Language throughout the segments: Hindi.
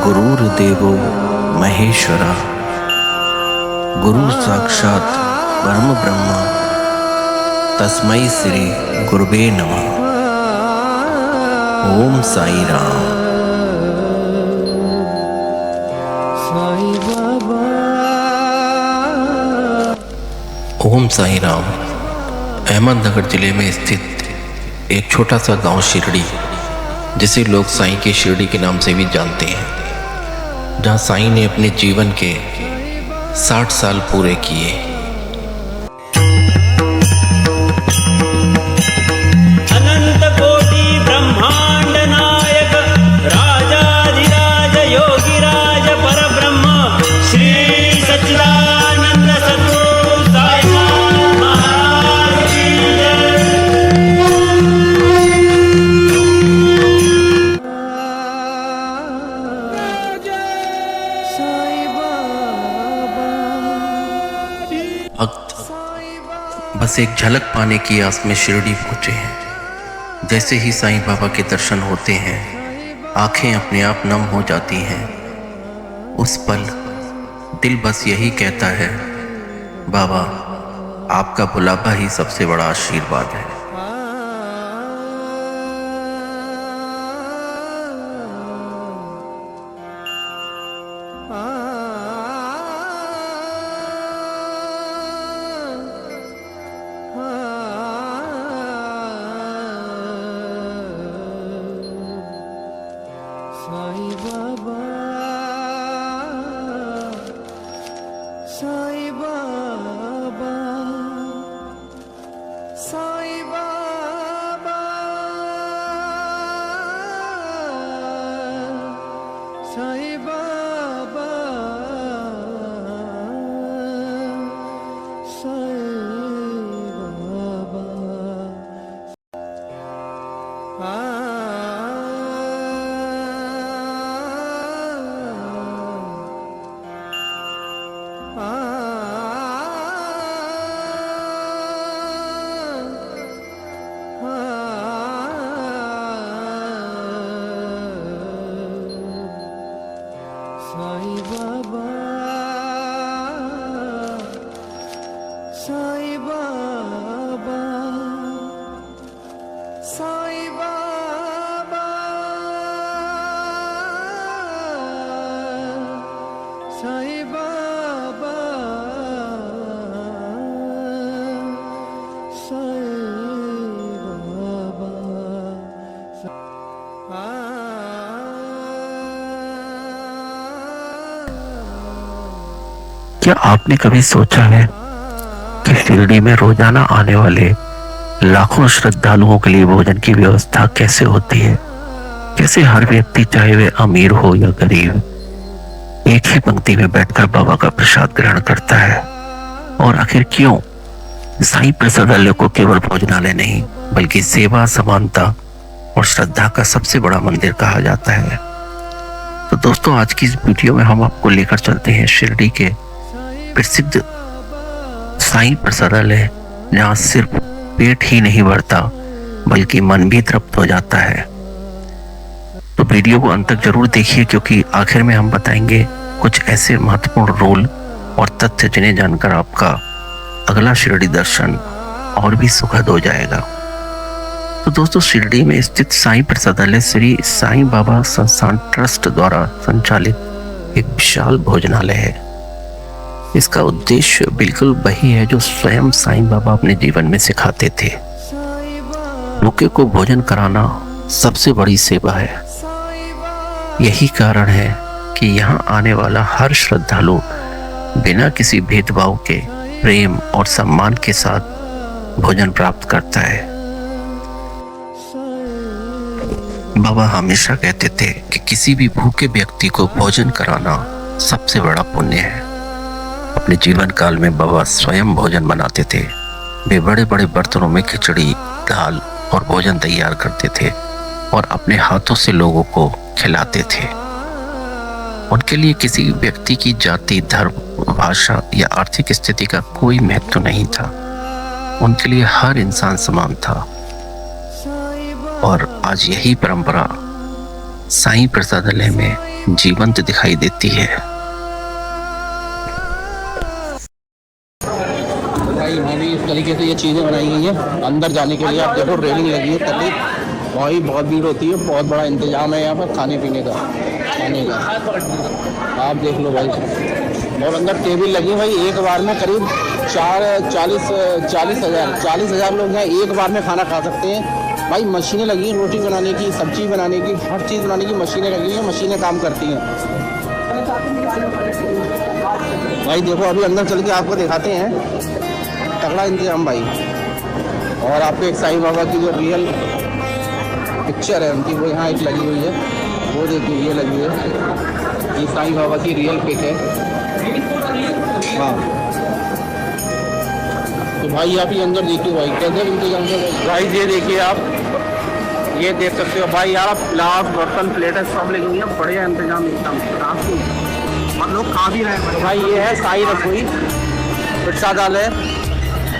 गुरुर्देवो महेश्वरा, गुरु साक्षात परम ब्रह्मा, तस्मै श्री गुरुवे नमः। ओम साई राम। ओम साई राम। अहमदनगर जिले में स्थित एक छोटा सा गांव शिरडी, जिसे लोग साईं की शिरडी के नाम से भी जानते हैं, जहां साईं ने अपने जीवन के 60 साल पूरे किए। अनंत कोटि ब्रह्मांड नायक राजाधिराज योगिराज परब्रह्म श्री सच्चिदानंद सद्गुरु साईनाथ महाराज की भक्त बस एक झलक पाने की आस में शिरडी पहुंचे हैं। जैसे ही साईं बाबा के दर्शन होते हैं, आंखें अपने आप नम हो जाती हैं। उस पल दिल बस यही कहता है, बाबा आपका बुलावा ही सबसे बड़ा आशीर्वाद है। साई बाबा, साई बाबा, साई बाबा, साई बाबा, साई बाबा। साई बाबा, साई बाबा, साई बाबा, साई बाबा, क्या आपने कभी सोचा है कि शिरडी में रोजाना आने वाले लाखों श्रद्धालुओं के लिए भोजन की व्यवस्था कैसे होती है? कैसे हर व्यक्ति, चाहे वे अमीर हो या गरीब, एक ही पंक्ति में बैठकर बाबा का प्रसाद ग्रहण करता है? और आखिर क्यों साईं प्रसादालय को केवल भोजनालय नहीं, बल्कि सेवा, समानता और श्रद्धा का सबसे बड़ा मंदिर कहा जाता है? तो दोस्तों, आज की इस वीडियो में हम आपको लेकर चलते हैं शिरडी के प्रसिद्ध साईं प्रसादालय, जहाँ सिर्फ पेट ही नहीं भरता बल्कि मन भी तृप्त हो जाता है। तो वीडियो को अंत तक जरूर देखिए, क्योंकि आखिर में हम बताएंगे कुछ ऐसे महत्वपूर्ण रोल और तथ्य जिन्हें जानकर आपका अगला शिरडी दर्शन और भी सुखद हो जाएगा। तो दोस्तों, शिरडी में स्थित साईं प्रसादालय श्री साईं बाबा संस्थान ट्रस्ट द्वारा संचालित एक विशाल भोजनालय है। इसका उद्देश्य बिल्कुल वही है जो स्वयं साईं बाबा अपने जीवन में सिखाते थे। भूखे को भोजन कराना सबसे बड़ी सेवा है। यही कारण है कि यहाँ आने वाला हर श्रद्धालु बिना किसी भेदभाव के प्रेम और सम्मान के साथ भोजन प्राप्त करता है। बाबा हमेशा कहते थे कि किसी भी भूखे व्यक्ति को भोजन कराना सबसे बड़ा पुण्य है। अपने जीवन काल में बाबा स्वयं भोजन बनाते थे। वे बड़े बड़े बर्तनों में खिचड़ी, दाल और भोजन तैयार करते थे और अपने हाथों से लोगों को खिलाते थे। उनके लिए किसी व्यक्ति की जाति, धर्म, भाषा या आर्थिक स्थिति का कोई महत्व नहीं था। उनके लिए हर इंसान समान था। और आज यही परंपरा साईं प्रसादालय में जीवंत दिखाई देती है। भाई यहाँ भी इस तरीके से ये चीज़ें बनाई गई हैं अंदर जाने के लिए। आप देखो रेलिंग लगी है तभी भाई बहुत भीड़ होती है। बहुत बड़ा इंतजाम है यहाँ पर खाने पीने का, खाने का आप देख लो भाई। और अंदर टेबल लगी है भाई। एक बार में करीब 40,000 लोग यहाँ एक बार में खाना खा सकते हैं भाई। मशीनें लगी हैं रोटी बनाने की, सब्जी बनाने की, हर चीज़ बनाने की मशीनें लगी हैं। मशीनें काम करती हैं भाई। देखो अभी अंदर चल के आपको दिखाते हैं। तगड़ा इंतजाम भाई। और आपको एक साईं बाबा की जो रियल पिक्चर है उनकी वो यहाँ एक लगी हुई है। वो देखिए ये लगी है, ये साईं बाबा की रियल पिक है। हाँ तो भाई आप ये अंदर देखिए भाई कैसे इंतजाम है भाई। ये देखिए आप, ये देख सकते हो भाई यार। आप ग्लास बर्तन प्लेटें सब लगी हुई है। बढ़िया इंतजाम एकदम। और लोग खा भी रहे हैं भाई। ये है साईं रसोई प्रसादालय,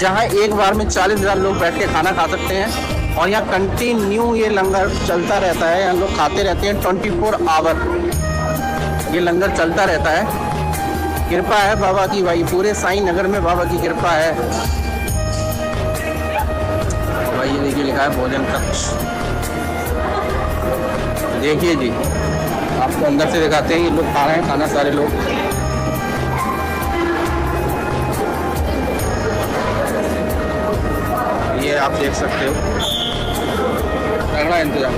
जहाँ एक बार में 40,000 लोग बैठ के खाना खा सकते हैं। और यहाँ कंटिन्यू ये लंगर चलता रहता है। यहाँ लोग खाते रहते हैं 24 आवर। ये लंगर चलता रहता है। कृपा है बाबा की भाई, पूरे साईं नगर में बाबा की कृपा है भाई। ये देखिए लिखा है भोजन कक्ष। देखिए जी आपको अंदर से दिखाते हैं। ये लोग खा रहे हैं खाना, सारे लोग। ये आप देख सकते हो तगड़ा इंतजाम।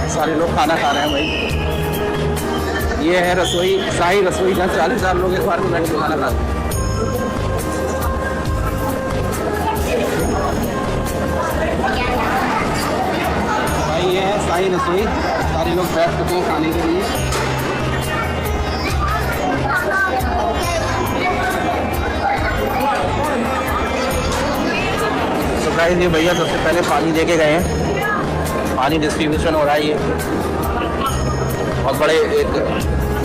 सारे लोग खाना खा रहे हैं भाई। ये है रसोई, शाही रसोई, जहाँ 40,000 लोग एक बार में बैठ के खाना खाते हैं। भाई ये है शाही रसोई, सारे लोग बैठ चुके हैं खाने के लिए। तो गाइस ये भैया सबसे पहले पानी दे के गए हैं। पानी डिस्ट्रीब्यूशन हो रहा है। ये बहुत बड़े एक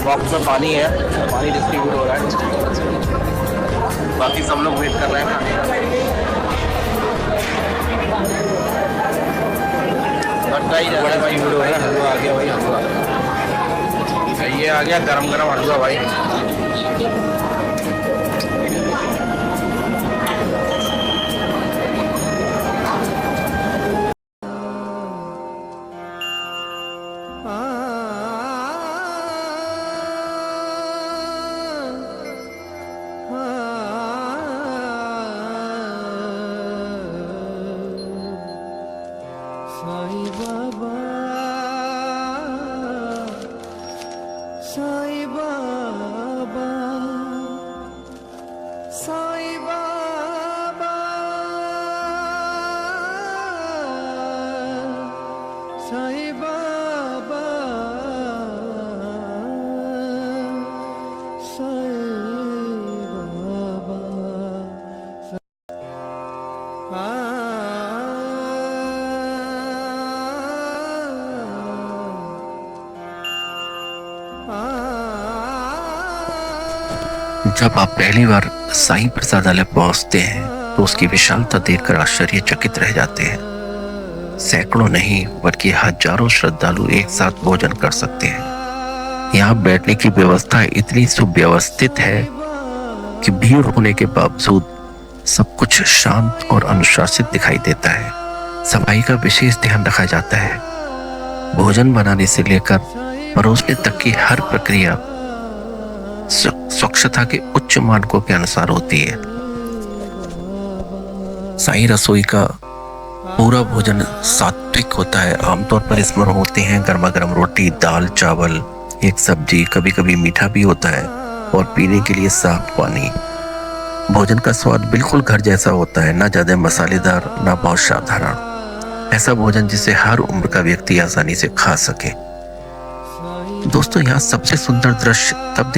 बॉक्स में पानी है, पानी डिस्ट्रीब्यूट हो रहा है। बाकी सब लोग वेट कर रहे हैं खाने का। बड़े भाई वीडियो है। हलवा आ गया भाई, हलवा ये आ गया गरम गरम हलवा भाई। साईं बाबा, साईं बाबा, साईं बाबा, साईं बाबा, साईं बाबा। जब आप पहली बार साईं प्रसादालय पहुंचते हैं तो उसकी विशालता देखकर आश्चर्यचकित रह जाते हैं। सैकड़ों नहीं बल्कि हजारों श्रद्धालु एक साथ भोजन कर सकते हैं। यहाँ बैठने की व्यवस्था इतनी सुव्यवस्थित है कि भीड़ होने के बावजूद सब कुछ शांत और अनुशासित दिखाई देता है। सफाई का विशेष ध्यान रखा जाता है। भोजन बनाने से लेकर परोसने तक की हर प्रक्रिया स्वच्छता के उच्च मानकों के अनुसार होती है। साईं रसोई का पूरा भोजन सात्विक होता है। आमतौर पर इसमें होते हैं गर्मा गर्म रोटी, दाल, चावल, एक सब्जी, कभी कभी मीठा भी होता है और पीने के लिए साफ पानी। भोजन का स्वाद बिल्कुल घर जैसा होता है, ना ज्यादा मसालेदार ना बहुत साधारण। ऐसा भोजन जिसे हर उम्र का व्यक्ति आसानी से खा सके। दोस्तों यहाँ सबसे सुंदर दृश्य तब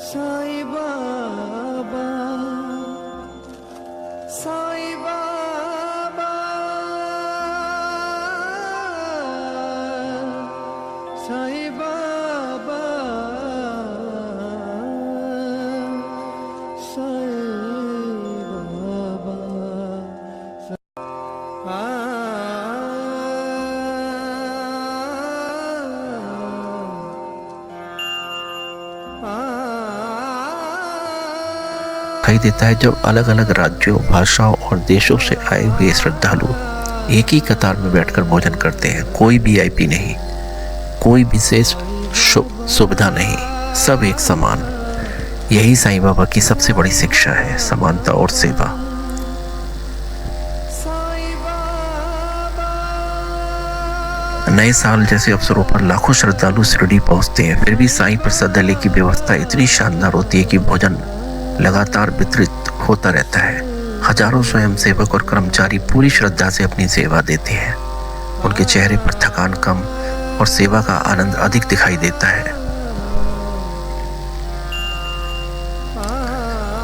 साईं बाबा, साईं बाबा, साईं बाबा, साईं बाबा। दिखाई देता है जब अलग अलग राज्यों, भाषाओं और देशों से आए हुए श्रद्धालु एक ही कतार में बैठकर भोजन करते हैं। कोई वीआईपी नहीं, कोई विशेष सुविधा नहीं, सब एक समान। यही साईं बाबा की सबसे बड़ी शिक्षा है, समानता और सेवा। नए साल जैसे अवसरों पर लाखों श्रद्धालु शिरडी पहुंचते हैं, फिर भी साईं प्रसादालय की व्यवस्था इतनी शानदार होती है कि भोजन लगातार वितरित होता रहता है। हजारों स्वयंसेवक और कर्मचारी पूरी श्रद्धा से अपनी सेवा देते हैं। उनके चेहरे पर थकान कम और सेवा का आनंद अधिक दिखाई देता है।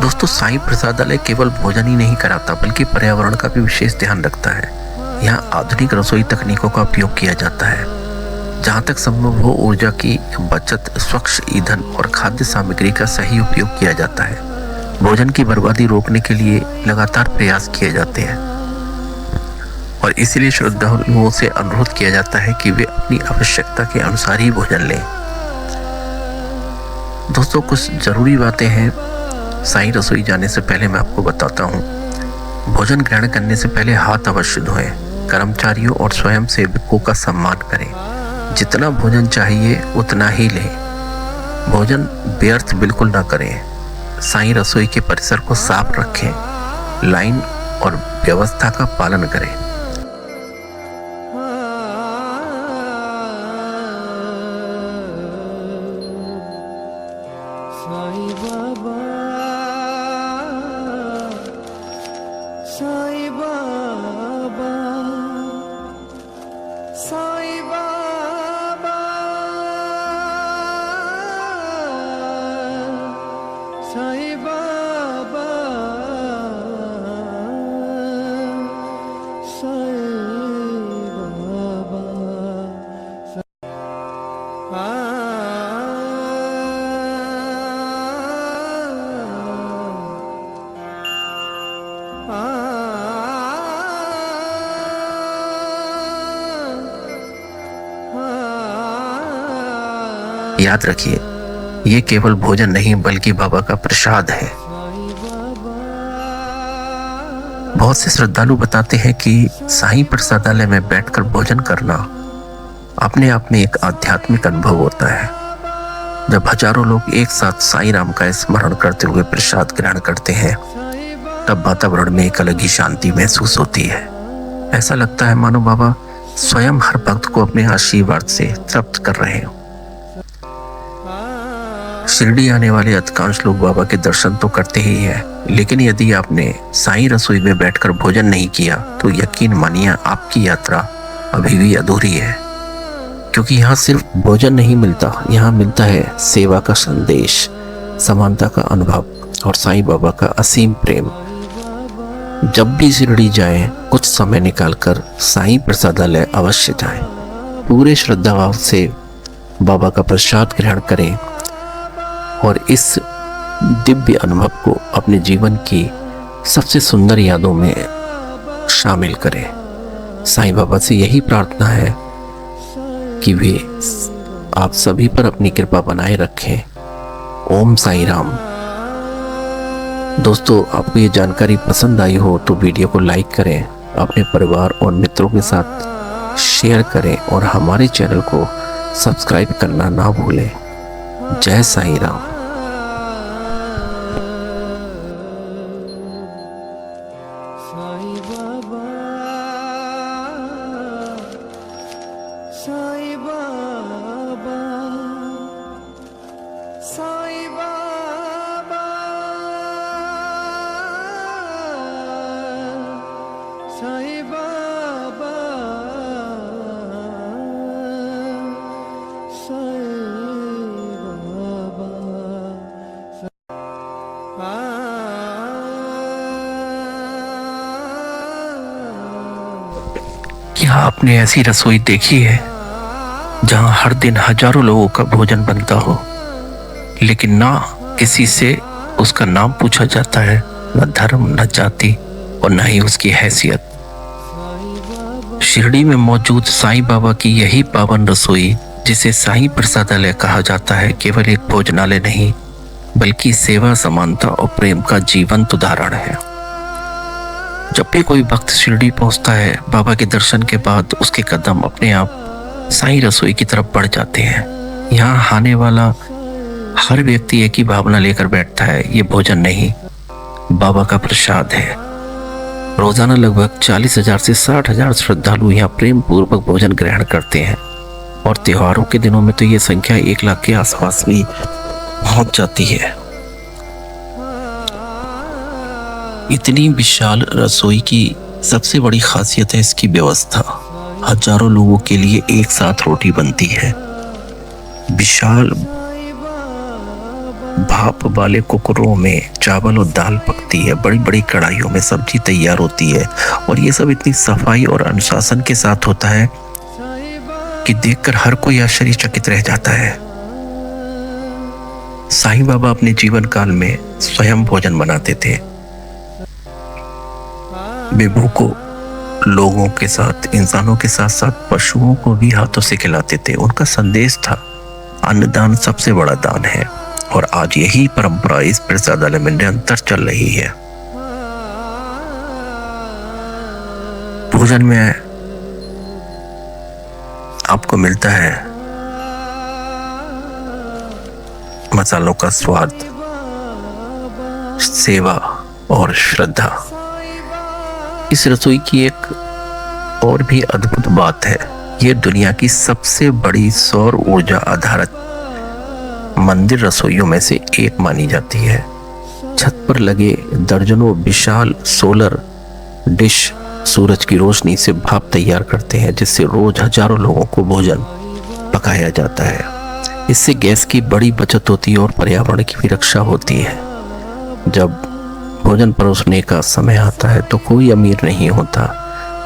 दोस्तों, साईं प्रसादालय केवल भोजन ही नहीं कराता बल्कि पर्यावरण का भी विशेष ध्यान रखता है। यहाँ आधुनिक रसोई तकनीकों का उपयोग किया जाता है। जहाँ तक संभव हो ऊर्जा की बचत, स्वच्छ ईंधन और खाद्य सामग्री का सही उपयोग किया जाता है। भोजन की बर्बादी रोकने के लिए लगातार प्रयास किए जाते हैं और इसीलिए श्रद्धालुओं से अनुरोध किया जाता है कि वे अपनी आवश्यकता के अनुसार ही भोजन लें। दोस्तों, कुछ जरूरी बातें हैं साईं रसोई जाने से पहले मैं आपको बताता हूँ। भोजन ग्रहण करने से पहले हाथ अवश्य धोएं। कर्मचारियों और स्वयं सेवकों का सम्मान करें। जितना भोजन चाहिए उतना ही लें। भोजन व्यर्थ बिल्कुल ना करें। साईं रसोई के परिसर को साफ रखें। लाइन और व्यवस्था का पालन करें। साईं बाबा, साईं बाबा, साईं बाबा, साईं बाबा, साईं बाबा। याद रखिए, ये केवल भोजन नहीं बल्कि बाबा का प्रसाद है। बहुत से श्रद्धालु बताते हैं कि साईं प्रसादालय में बैठकर भोजन करना अपने आप में एक आध्यात्मिक अनुभव होता है। जब हजारों लोग एक साथ साईं राम का स्मरण करते हुए प्रसाद ग्रहण करते हैं, तब वातावरण में एक अलग ही शांति महसूस होती है। ऐसा लगता है मानो बाबा स्वयं हर भक्त को अपने आशीर्वाद से तृप्त कर रहे हो। शिरडी आने वाले अधिकांश लोग बाबा के दर्शन तो करते ही हैं, लेकिन यदि आपने साईं रसोई में बैठकर भोजन नहीं किया तो यकीन मानिए आपकी यात्रा अभी भी अधूरी है। क्योंकि यहाँ सिर्फ भोजन नहीं मिलता, यहाँ मिलता है सेवा का संदेश, समानता का अनुभव और साईं बाबा का असीम प्रेम। जब भी शिरडी जाएं, कुछ समय निकालकर साईं प्रसादालय अवश्य जाएं। पूरे श्रद्धाभाव से बाबा का प्रसाद ग्रहण करें और इस दिव्य अनुभव को अपने जीवन की सबसे सुंदर यादों में शामिल करें। साईं बाबा से यही प्रार्थना है कि वे आप सभी पर अपनी कृपा बनाए रखें। ओम साईं राम। दोस्तों, आपको ये जानकारी पसंद आई हो तो वीडियो को लाइक करें, अपने परिवार और मित्रों के साथ शेयर करें और हमारे चैनल को सब्सक्राइब करना ना भूलें। जय साईं राम। साईं बाबा, साईं बाबा, साईं बाबा, साईं बाबा, क्या आपने ऐसी रसोई देखी है जहां हर दिन हजारों लोगों का भोजन बनता हो, लेकिन ना किसी से उसका नाम पूछा जाता है, न धर्म, न जाति और न ही उसकी हैसियत। शिरडी में मौजूद साईं बाबा की यही पावन रसोई, जिसे साईं प्रसादालय कहा जाता है, केवल एक भोजनालय नहीं बल्कि सेवा, समानता और प्रेम का जीवंत उदाहरण है। जब भी कोई भक्त शिरडी पहुंचता है, बाबा के दर्शन के बाद उसके कदम अपने आप साईं रसोई की तरफ बढ़ जाते हैं। यहाँ आने वाला हर व्यक्ति एक ही भावना लेकर बैठता है, ये भोजन नहीं, बाबा का प्रसाद है। रोजाना लगभग 40,000 से 60,000 श्रद्धालु यहाँ प्रेम पूर्वक भोजन ग्रहण करते हैं और त्योहारों के दिनों में तो ये संख्या 1 लाख के आसपास भी पहुंच जाती है। इतनी विशाल रसोई की सबसे बड़ी खासियत है इसकी व्यवस्था। हजारों लोगों के लिए एक साथ रोटी बनती है। विशाल भाप वाले कुकरों में चावल और दाल पकती है। बड़ी बड़ी कढ़ाइयों में सब्जी तैयार होती है और ये सब इतनी सफाई और अनुशासन के साथ होता है कि देखकर हर कोई आश्चर्यचकित रह जाता है। साईं बाबा अपने जीवन काल में स्वयं भोजन बनाते थे। वे भूखों लोगों के साथ, इंसानों के साथ साथ पशुओं को भी हाथों से खिलाते थे। उनका संदेश था, अन्नदान सबसे बड़ा दान है। और आज यही परंपरा इस प्रसादालय में निरंतर चल रही है। भोजन में आपको मिलता है मसालों का स्वाद, सेवा और श्रद्धा। इस रसोई की एक और भी अद्भुत बात है, ये दुनिया की सबसे बड़ी सौर ऊर्जा आधारित मंदिर रसोइयों में से एक मानी जाती है। छत पर लगे दर्जनों विशाल सोलर डिश सूरज की रोशनी से भाप तैयार करते हैं, जिससे रोज हजारों लोगों को भोजन पकाया जाता है। इससे गैस की बड़ी बचत होती है और पर्यावरण की भी रक्षा होती है। जब भोजन परोसने का समय आता है तो कोई अमीर नहीं होता,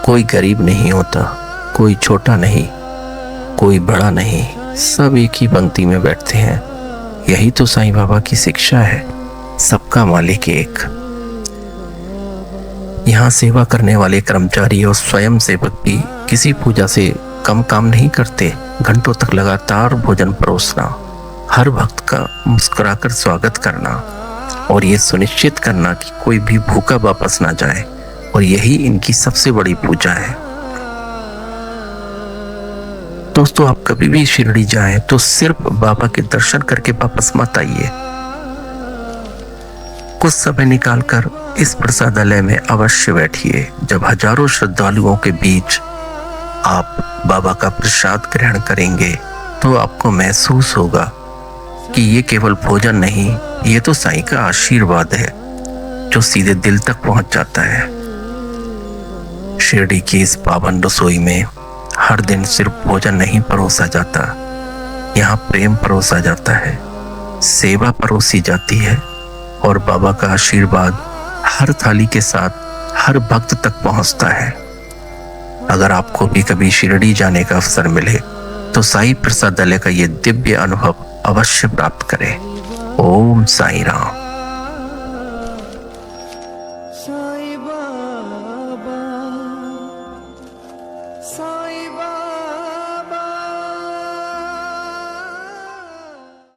कोई गरीब नहीं होता, कोई छोटा नहीं, कोई बड़ा नहीं, सब एक ही पंक्ति में बैठते हैं। यही तो साईं बाबा की शिक्षा है, सबका मालिक एक। यहाँ सेवा करने वाले कर्मचारी और स्वयं सेवक भी किसी पूजा से कम काम नहीं करते। घंटों तक लगातार भोजन परोसना, हर भक्त का मुस्कुराकर स्वागत करना और ये सुनिश्चित करना कि कोई भी भूखा वापस ना जाए, और यही इनकी सबसे बड़ी पूजा है। दोस्तों, आप कभी भी शिरडी जाएं तो सिर्फ बाबा के दर्शन करके वापस मत आइए। कुछ समय निकालकर इस प्रसादालय में अवश्य बैठिए। जब हजारों श्रद्धालुओं के बीच आप बाबा का प्रसाद ग्रहण करेंगे तो आपको महसूस होगा कि ये केवल भोजन नहीं, ये तो साईं का आशीर्वाद है जो सीधे दिल तक पहुंच जाता है। शिरडी की इस पावन रसोई में हर दिन सिर्फ भोजन नहीं परोसा जाता, यहाँ प्रेम परोसा जाता है, सेवा परोसी जाती है और बाबा का आशीर्वाद हर थाली के साथ हर भक्त तक पहुंचता है। अगर आपको भी कभी शिरडी जाने का अवसर मिले तो साईं प्रसादालय का ये दिव्य अनुभव अवश्य प्राप्त करें। ओम साईं राम।